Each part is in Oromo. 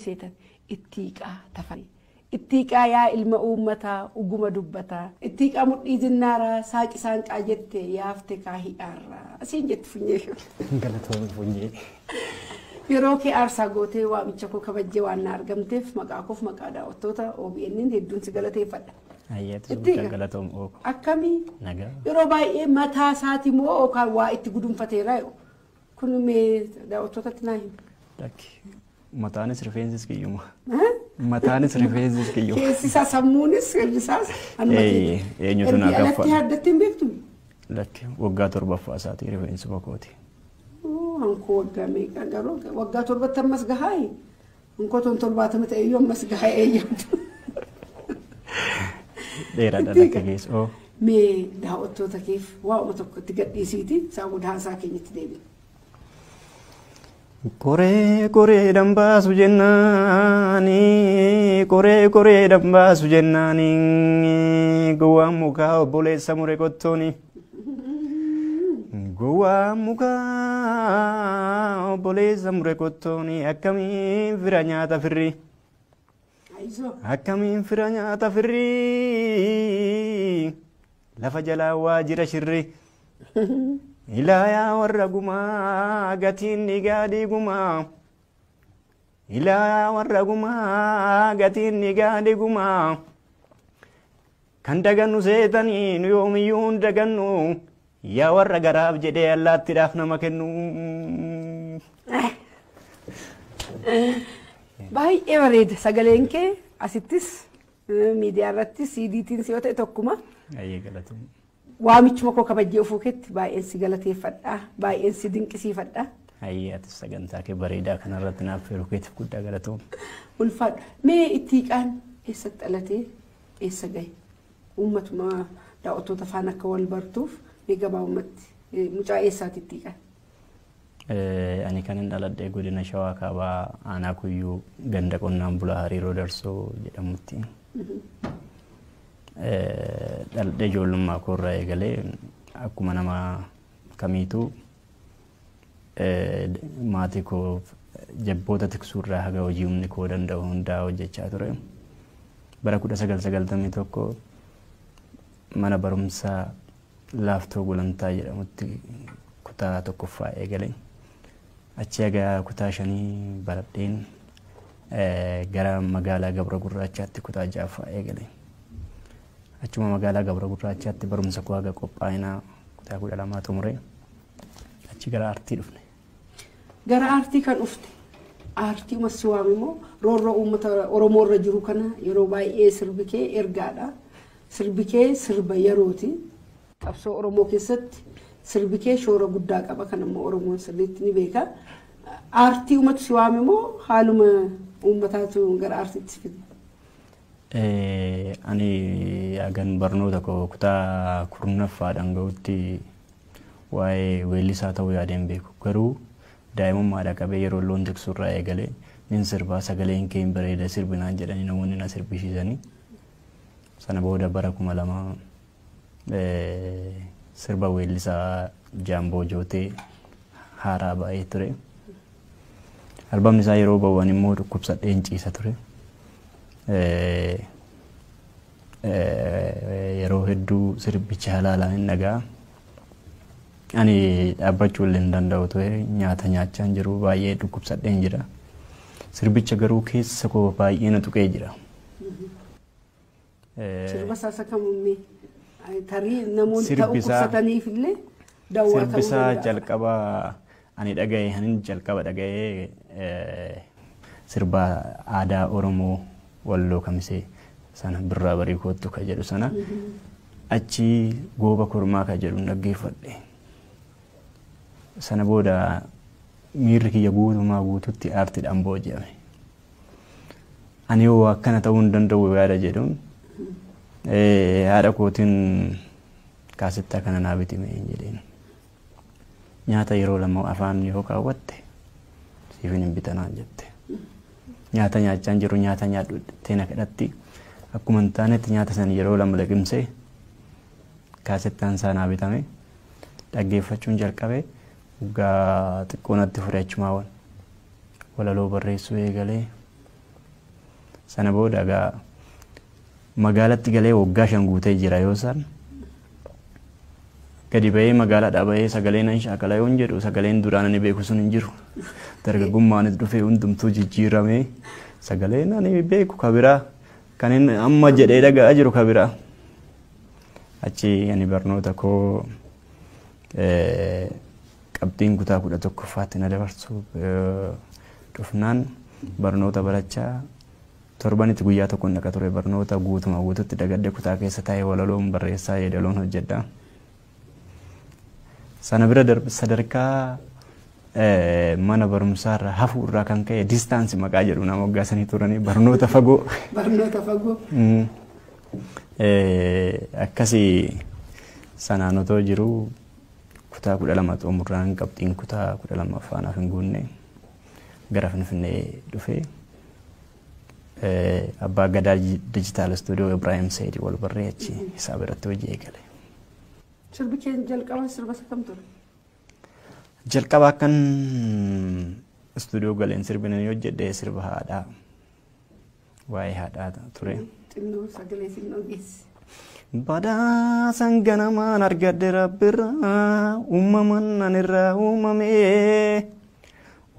seetan ittiiqaa tafari. Ittiiqaa yaa ilma uummataa uguma dubbataa. Ittiiqaa mudhii zinnaaraa saaqisaan qaajette yaafte kaahi'aarraa. Asiin jetti funyee. Galatoomii funyee. Yeroo kee aarsaa gootee waamicha koo kabajjee waan na argamteef maqaa koof maqaa daawwattoota OBN hedduun si galateeffadha. Ayyaatu galatoom ooko. Akkamii? Nagaa. Yeroo baay'ee mataa isaati moo yookaan waa itti gudunfateera yoo? Kun mee daawwattootatti naa himu. Lakki mataanis rifeensis kiyyuma. Mataanis rifeensis kiyyuma. Keessi isaa sammuunis hir'isaas anumatti. Eenyutu naa gaffa. Alatti addatti hin beektu? Lakki waggaa torbaffaa isaatii rifeensi bokooti. Hankoo waggaa meeqa garuu waggaa torbatti ammas gahaa hankoo torbaatama ta'e iyyuu ammas gahaa eeyyamtu. Dheeraadha lakka geessu. Mee daawwattoota keef waa'uma tokko itti gadhiisiiti isaan haasaa keenyatti deebiin. Koree koree dambaasu jennaani koree dambaasu jennaani gowwaan mukaa obboleessa mure qottooni. Gowwaan mukaa obboleessa mure qottooni akkamiin fira nyaata firri. Akkamiin fira nyaata firri lafa jalaa waa jira shirri. Ilaayaa warra gumaa gatiin dhiigaa dhiigumaa. Ilaayaa warra gumaa gatiin dhiigaa dhiigumaa. Kan dagannu seetanii nu yoomiyyuu hin dagannu. Yaa warra garaaf jedhee allaattiidhaaf nama kennu. Baay'ee bareeda sagaleen kee asittis miidiyaa irrattis CDtiin si yoo ta'e tokkuma. Ayyee galatu. Waamichuma koo kabajjee ofuu keetti baay'een si galateeffadha baay'een si dinqisiifadha. Ayyee ati sagantaa kee bareedaa kanarratti naaf feeruu keetiif guddaa galatoom. Ulfaadha. Mee ittiiqaan eessatti dhalatee eessa gahe? Uummatuma daawwattoota faana akka wal bartuuf mee gabaabumatti mucaa eessaati ittiiqaan? Ani kan hin dhaladhee godina Shawaa Kaabaa Aanaa Kuyyuu ganda qonnaan bulaa Hariiroo Darsoo jedhamutti. Dhaladhee ijoollummaa koorraa eegalee akkuma nama kamiituu maatii koo jabboota tiksuurraa haga hojii humni koo danda'u hundaa hojjechaa ture. Bara 1991 mana barumsaa Laaftoo Gulantaa jedhamutti kutaa tokkoffaa eegalee. Achi haga kutaa 5 baradheen gara magaalaa Gabra Gurraachaatti kutaa 6ffaa eegalee. Achuma magaalaa Gabra Gurraachaatti barumsa koo haga qophaa'inaa kutaa 12 xumuree achi gara aartii dhufne. Gara aartii kan dhufte aartii uummassi waamimoo roorroo uummata Oromoo irra jiru kana yeroo baay'ee sirbi kee ergaadha. Sirbi kee sirba yerooti. Qabsoo Oromoo keessatti sirbi kee shoora guddaa qaba kan ammoo Oromoon sirriitti ni beeka. Aartii uummatu si waamimoo haaluma uummataatu gara aartiitti fide? Ani agan barnoota koo kutaa 10ffaadhaan gahutti waa'ee weellisaa ta'uu yaadeen beeku. Garuu daa'imummaadhaa qabee yeroo loon tiksuurraa eegalee nin sirbaa sagaleen kee hin bareeda sirbinaan jedhanii namoonni na sirbisiisanii. Sana booda bara 2000 sirba weellisaa Jaamboo Jootee haaraa baay'ee ture. Albamni isaa yeroo ba'uun immoo dhukkubsadheen ciisa ture. Yeroo hedduu sirbicha halaalaan hin dhagaa. Ani dhaabbachuu illee hin danda'u ture nyaata nyaachaa hin jiru baay'ee dhukkubsadheen jira. Sirbicha garuu keessa koo baay'ee na tuqee jira. Sirba saasa kamummee tarii namoonni ta'uu dhukkubsataniif illee daawwatamuu danda'a. Sirbisaa jalqaba ani dhaga'e hanin jalqaba dhaga'ee sirba aadaa Oromoo Walloo Kamisee sana birraa barii koottu ka jedhu sana achi gooba kormaa ka jedhu dhaggeeffadhe. Sana booda miirri kiyya guutumaa guututti aartiidhaan booji'ame. Ani yoo akkana ta'uu hin danda'u yaada jedhuun haadha kootiin kaasittaa kana naa bitime hin jedheen. Nyaata yeroo lama afaan yoo kaawwatte siifin hin bitanaan jette. Nyaata nyaachaan jiru nyaata nyaadhu teena kadhatti akkuma hin taanetti nyaata san yeroo lama liqimsee kaasittaan isaa naa bitame dhaggeeffachuun jalqabe waggaa xiqqoonatti fudhachumaa walaloo barreessuu eegalee Sana booda egaa magaalatti galee waggaa 5 guutee jira yoo san. Gadi bahee magaalaadhaa bahee sagalee nan shaakala yoon jedhu sagaleen duraan ani beeku sun hin jiru. Dargaggummaanis dhufee hundumtuu jijjiiramee sagaleen ani beeku kabiraa kan inni amma jedhee dhaga'aa jiru kabiraa. Achi ani barnoota koo qabxiin kutaa 11ffaatti na dabarsu dhufnaan barnoota barachaa torbanitti guyyaa tokko naqa ture barnoota guutuma guututti dagadde kutaa keessa taa'ee walaloon barreessaa yeedaloon hojjedha. Sana bira sadarkaa mana barumsaarra hafuurraa kan ka'e distaansi maqaa jedhu nama waggaasanii turanii barnoota fagoo. Barnoota fagoo. Akkasii sanaan otoo jiru kutaa 12 xumurraan qabxiin kutaa 12ffaa naaf hin guunne gara Finfinnee dhufee abbaa gadaa dijitaal istuudiyoo Ibrahim Said wal barree achi isaa biratti hojii eegale. Sirbi keen jalqaba sirba kam ture? Jalqaba akkan istuudiyoo galeen sirbinanii hojjedhee sirba haadhaa waa'ee haadhaa ture. Xinnoo sagalee xinnoo geessi. Badaasan ganamaan argadde rabbirraa uumaman anirraa uumamee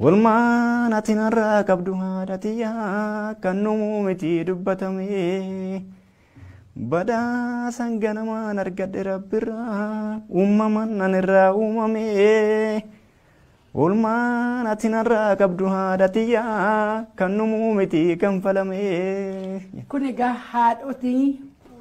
walmaan ati narraa qabdu haadha tiyyaa kan numu miti dubbatamee. Badaasan ganamaan argadde rabbirraa uumaman anirraa uumamee walmaan ati narraa qabdu haadha tiyyaa kan numu miti kanfalamee. Kun egaa haadhotii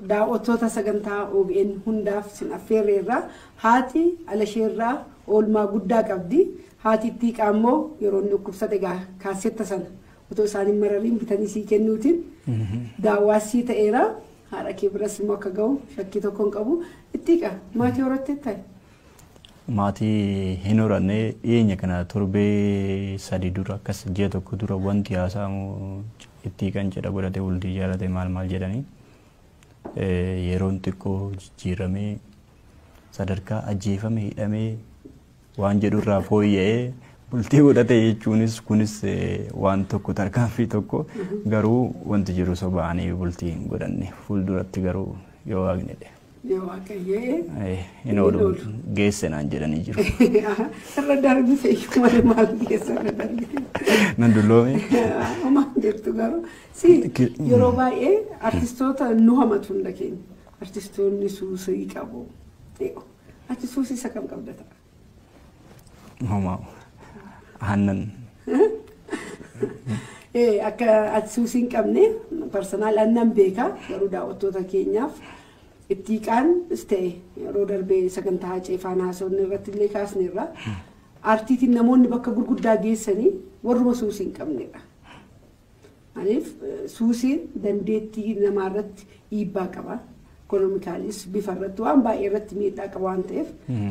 daawwattoota sagantaa OBN hundaaf sin affeerreerraa haati alasheerraa oolmaa guddaa qabdi. Haati Ittiiqaa immoo yeroo inni dhukkubsate egaa kaasetta sana otoo isaanii marariin bitanii sii kennuutiin daawwaasii ta'eera. Haadha kee biras immoo akka ga'u shakkii tokko hin qabu. Ittiiqaa maatii horattee ta'e? Maatii hin horanne dhiyeenya kana torbee 3 dura akkas ji'a tokko dura wanti haasa'amu Ittiiqaan jedha godhatee waldii jaalate maal jedhanii yeroon xiqqoo jijjiiramee sadarkaa ajjeefame hidhamee waan jedhurraa fooyya'ee bultii godhate jechuunis kunis waan tokko tarkaanfii tokko garuu wanti jiru soba'anii bultii hin godhanne fuulduratti garuu yoo waaqnedhe. Yoo waaqayyee. Hin oolu geesse naan jedhanii jiru. Irra darbi fe'ii malee maal geesse irra darbi. Nan dulloome. Homaa jirtu garuu si yeroo baay'ee artistoota nu hamatu hunda keenya. Artistoonni suusii qabu. Ati suusii isa kam qabda ta'a? Homaa. Hannan. Akka ati suusii hin qabne personaal annan beeka garuu daawwattoota keenyaaf. Ittiiqaan ta'e yeroo darbee sagantaa Haceefaan haasofne irratti illee kaasneerra artiitiin namoonni bakka gurguddaa geessanii warruma suusii hin qabnedha. Maaliif suusiin dandeettii namaarratti dhiibbaa qaba. Ekonomikaalis bifa irratti waan baay'ee irratti miidhaa qaba waan ta'eef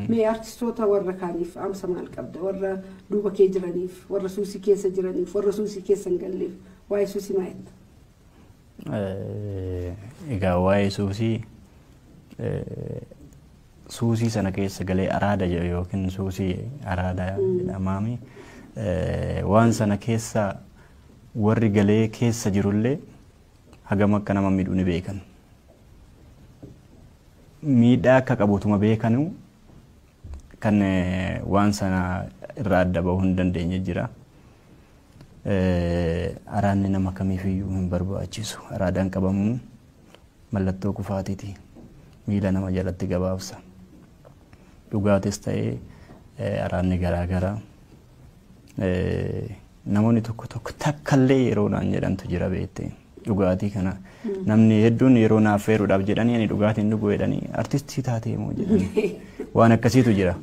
mee artistoota warra kaaniif amsa maal qabda? Warra duuba kee jiraniif, warra suusii keessa jiraniif, warra suusii keessa hin galleef waa'ee suusii maal jetta? Egaa waa'ee suusii suusii sana keessa galee araada yookiin suusii araada jedhamaami waan sana keessa warri galee keessa jirullee hagam akka nama miidhu ni beekan. Miidhaa akka qabutuma beekanu kan waan sana irraa adda bahuu hin dandeenye jira. Araadni nama kamiifiyyuu hin barbaachisu. Araadaan qabamuun mallattoo kufaatiiti. Miila nama jalatti gabaabsa. Dhugaatis ta'ee araadni garaagaraa namoonni tokko takkallee yeroo naan jedhantu jira beektee dhugaatii kana namni hedduun yeroo naaf feeruudhaaf jedhanii ani dhugaatiin dhuguu jedhanii artistii taatee moo jedhanii waan akkasiitu jira.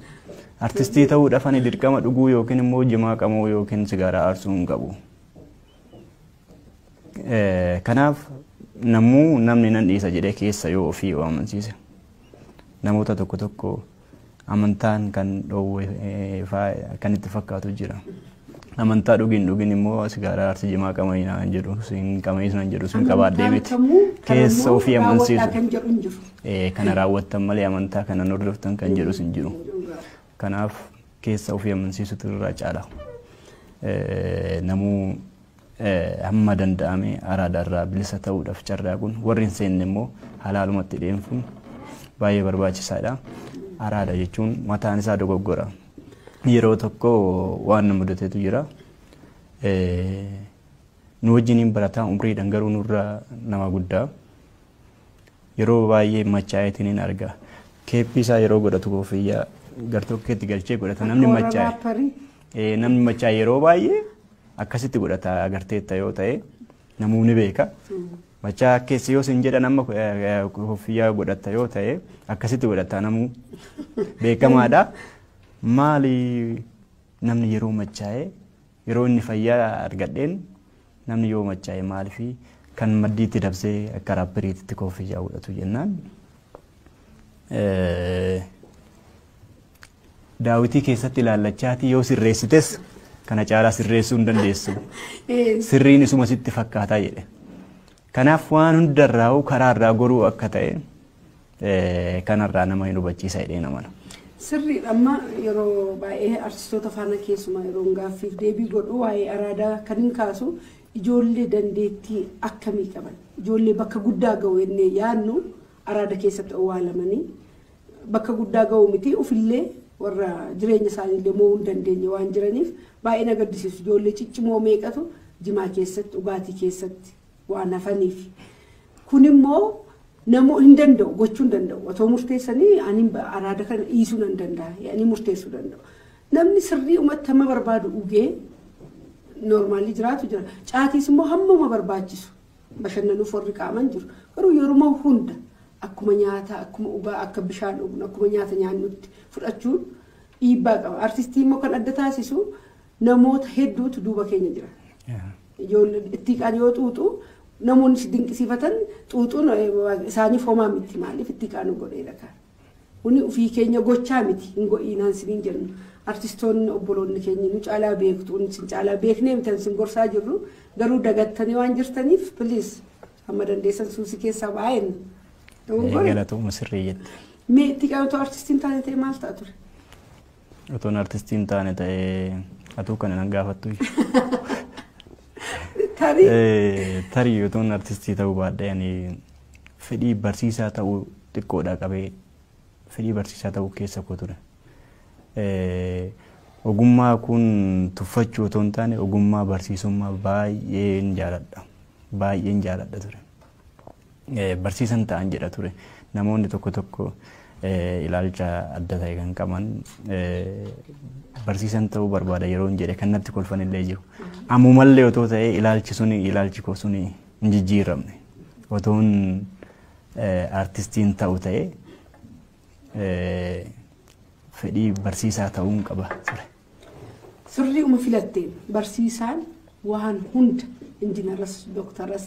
Artistii ta'uudhaaf ani dirqama dhuguu yookiin immoo jimaa qamoo yookiin sigaaraa aarsuu hin qabu. Kanaaf namni nan dhiisa jedhee keessa yoo ofii amansiise namoota tokko amantaan kan dhoowwee kan itti fakkaatu jira. Amantaa dhugin immoo sigaaraa aarsii jimaa qamayina kan jedhu sin qamayina kan jedhu sun qabaadhee miti keessa ofii amansiisu. Kana raawwattan malee amantaa kana hordoftan kan jedhu sin jiru. Kanaaf keessa ofii amansiisutu irraa caala. Namuu hamma danda'ame araadaarraa bilisa ta'uudhaaf carraaquun warri hin seenne immoo halaalumatti deemfuun baay'ee barbaachisaadha. Araada jechuun mataan isaa dogoggora. Yeroo tokko waan nama mudatetu jira. Nu wajjiniin barataa umriidhaan garuu nurra nama guddaa. Yeroo baay'ee machaa'eetiin hin arga. Keeppii isaa yeroo godhatu koofiyyaa gartokkeetti galchee godhata namni machaa'e. Namni machaa'e yeroo baay'ee akkasitti godhata agarteetta yoo ta'e namoonni beeka. Machaa keessa yoo sin jedhan amma koofiyyaa godhatta yoo ta'e akkasitti godhata namuu beekamaadha. Maali namni yeroo machaa'e yeroo inni fayyaa argadheen namni yoo machaa'e maaliif kan maddiitti dabsee akka raappiriitti koofiyyaa godhatu jennaan. Daawitii keessatti ilaallachaati yoo sirreessites kana caalaa sirreessuu hin dandeessu. Sirriin isuma sitti fakkaataa jedhe. Kanaaf waan hundarraa karaarraa goruu akka ta'e kanarraa nama hin hubachiisa jedhee namana. Sirriidha amma yeroo baay'ee artistoota faana keessumaa yeroo gaaffiif deebii godhu waa'ee araadaa kan hin kaasu ijoollee dandeettii akkamii qaban ijoollee bakka guddaa ga'u jennee yaadnu araada keessatti owwaalamanii bakka guddaa ga'u miti ofillee warra jireenya isaaniillee mo'uu hin dandeenye waan jiraniif baay'ee na gaddisiisu ijoollee ciccimoo meeqatu jimaa keessatti dhugaatii keessatti waan hafaniif kun immoo namoo hin danda'u gochuu hin danda'u otoo murteessanii ani araada kana dhiisuu nan danda'a yaani murteessuu danda'u namni sirrii uummatta hamma barbaadu dhugee normaalii jiraatu jira caatiis immoo hammuma barbaachisu bashannanuuf warri qaaman jiru garuu yeroo hunda akkuma nyaata akkuma dhugaa akka bishaan dhugnu akkuma nyaata nyaannutti fudhachuun dhiibbaa qaba artistii immoo kan adda taasisu namoota hedduutu duuba keenya jira ijoollee itti qaan yoo xuuxu namoonni si dinqisiifatan xuuxuun isaaniif homaa miti maaliif itti qaan godheedha kan kuni ofii keenya gochaa miti hin go'iinaan siniin jennu artistoonni obboloonni keenya nu caalaa beektu sin caalaa beeknee mitan sin gorsaa jirru garuu dagattanii waan jirtaniif please amma dandeessan suusi keessaa baay'een galatooma sirrii jette. Mee itti qaamtu artistiin taane ta'e maal ta'a ture? Otoon artistiin taane ta'e atuu kana nan gaafattu. Tarii otoon artistii ta'uu baadhee ani fedhii barsiisaa ta'uu xiqqoodhaa qabee fedhii barsiisaa ta'uu keessa koo ture. Ogummaa kun tuffachuu otoo hin taane ogummaa barsiisummaa baay'een jaaladha. Baay'een jaaladha ture. Barsiisan ta'an jedha ture. Namoonni tokko tokko ilaalcha adda ta'e kan qaban barsiisan ta'uu barbaada yeroo hin jedhe kan natti kolfan illee jiru. Ammumallee otoo ta'e ilaalchi koo suni hin jijjiiramne. Otoon artistiin ta'u ta'e fedhii barsiisaa ta'uun qaba ture. Sirrii uma filatteen barsiisaan waan hunda injiinaras dooktaras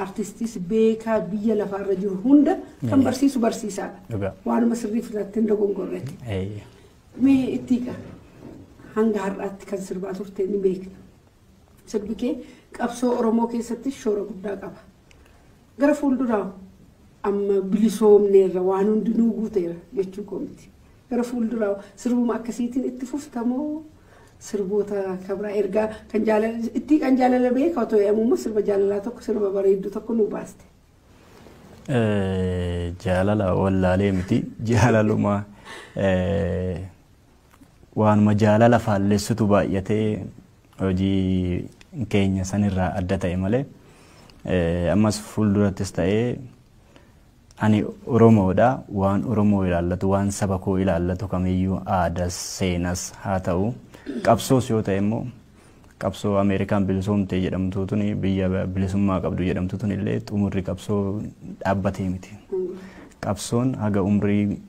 artistis beekaa biyya lafaarra jiru hunda kan barsiisu barsiisaadha. Waanuma sirrii filatteen dogongorreeti. Mee ittiiqa hanga har'aatti kan sirbaa turte ni beekna. Sirbi kee qabsoo Oromoo keessatti shoora guddaa qaba. Gara fuulduraa amma bilisoomneerra waan hundinuu guuteera jechuu koo miti. Gara fuulduraa sirbuma akkasiitiin itti fuftamoo sirboota kabraa ergaa kan jaalala itti kan jaalala beeka otoo yaamuma sirba jaalalaa tokko sirba bareedduu tokko nu baaste. Jaalala wallaalee miti jaalaluma waanuma jaalala faallessutu baay'atee hojii keenya sanirraa adda ta'e malee ammas fuuldurattis ta'ee ani Oromoodha waan Oromoo ilaallatu waan saba koo ilaallatu kamiyyuu aadas seenas haa ta'u qabsoos yoo ta'e immoo qabsoo Ameerikaan bilisoomte jedhamtuutun biyya bilisummaa qabdu jedhamtuutun illee xumurri qabsoo dhaabbatee miti. Qabsoon haga umrii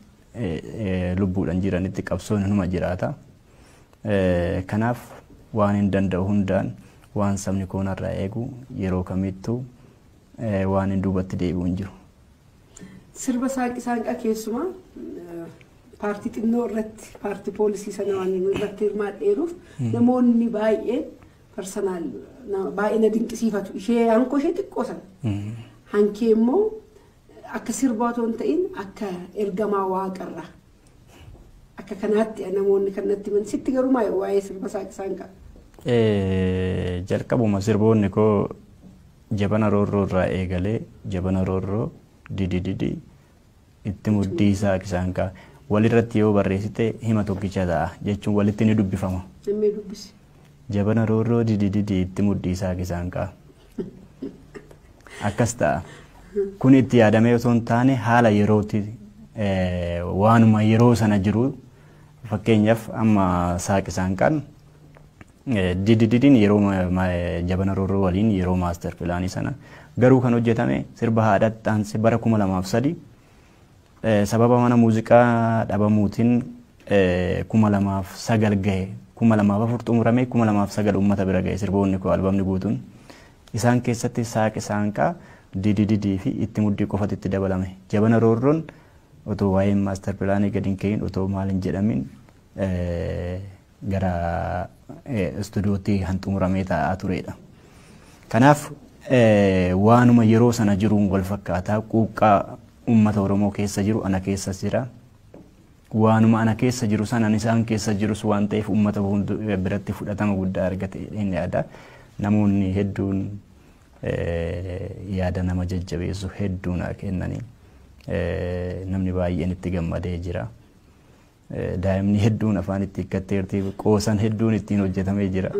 lubbuudhaan jiranitti qabsoon inuma jiraata. Kanaaf waan hin danda'u hundaan waan sabni koonarraa eegu yeroo kamittuu waan hin duubatti deebi'u hin jiru. Sirba saanqaa keessumaa paartii xinnoo irratti paartii poolisii sana waan irratti hirmaadheeruuf namoonni baay'een persoonaal baay'ee na dinqisiifatu ishee hankoo ishee xiqqoo sana hankee immoo akka sirbaa otoo hin ta'in akka ergamaa waaqarraa akka kanaatti namoonni kan natti himan sitti garuu waa'ee sirba saanqaa jalqabuma sirboonni koo jabana roorroo irraa eegalee jabana roorroo didi itti muddii isaa kisaan kaa walirratti yoo barreessite hima tokkicha ta'a jechuun walitti ni dubbifama. Namni dubbisi. Jabana roorroo didi itti muddii isaa kisaan kaa. Akkas ta'a. Kun itti yaadamee osoo hin taane haala yerootti waanuma yeroo sana jiru fakkeenyaaf amma saaqisaan kan dididiin yeroo jabana roorroo waliin yeroo maaster pilaanii sana garuu kan hojjetame sirba haadhaatti taanse bara 2003 sababa mana muuziqaa dhabamuutiin 2009 gahe 2004 xumurame 2009 uummata bira gahe sirboonni koo albamni guutuun isaan keessatti saaqisaan kaa didididii fi itti muddii qofatti itti dabalame jabana roorroon otoo waa'een maaster pilaanii gadi hin ka'in otoo maal hin jedhamin gara istuudiyootti kan xumuramee taa'aa turedha. Kanaaf waanuma yeroo sana jiruun wal fakkaataa quuqqaa uummata Oromoo keessa jiru ana keessa jira. Waanuma ana keessa jiru sana isaan keessa jirus waan ta'eef uummata biratti fudhatama guddaa argate hin yaada. Namoonni hedduun yaada nama jajjabeessu hedduun kennanii namni baay'een itti gammadee jira. Daa'imni hedduun afaan itti hiikkatteerti qoosan hedduun ittiin hojjetamee jira.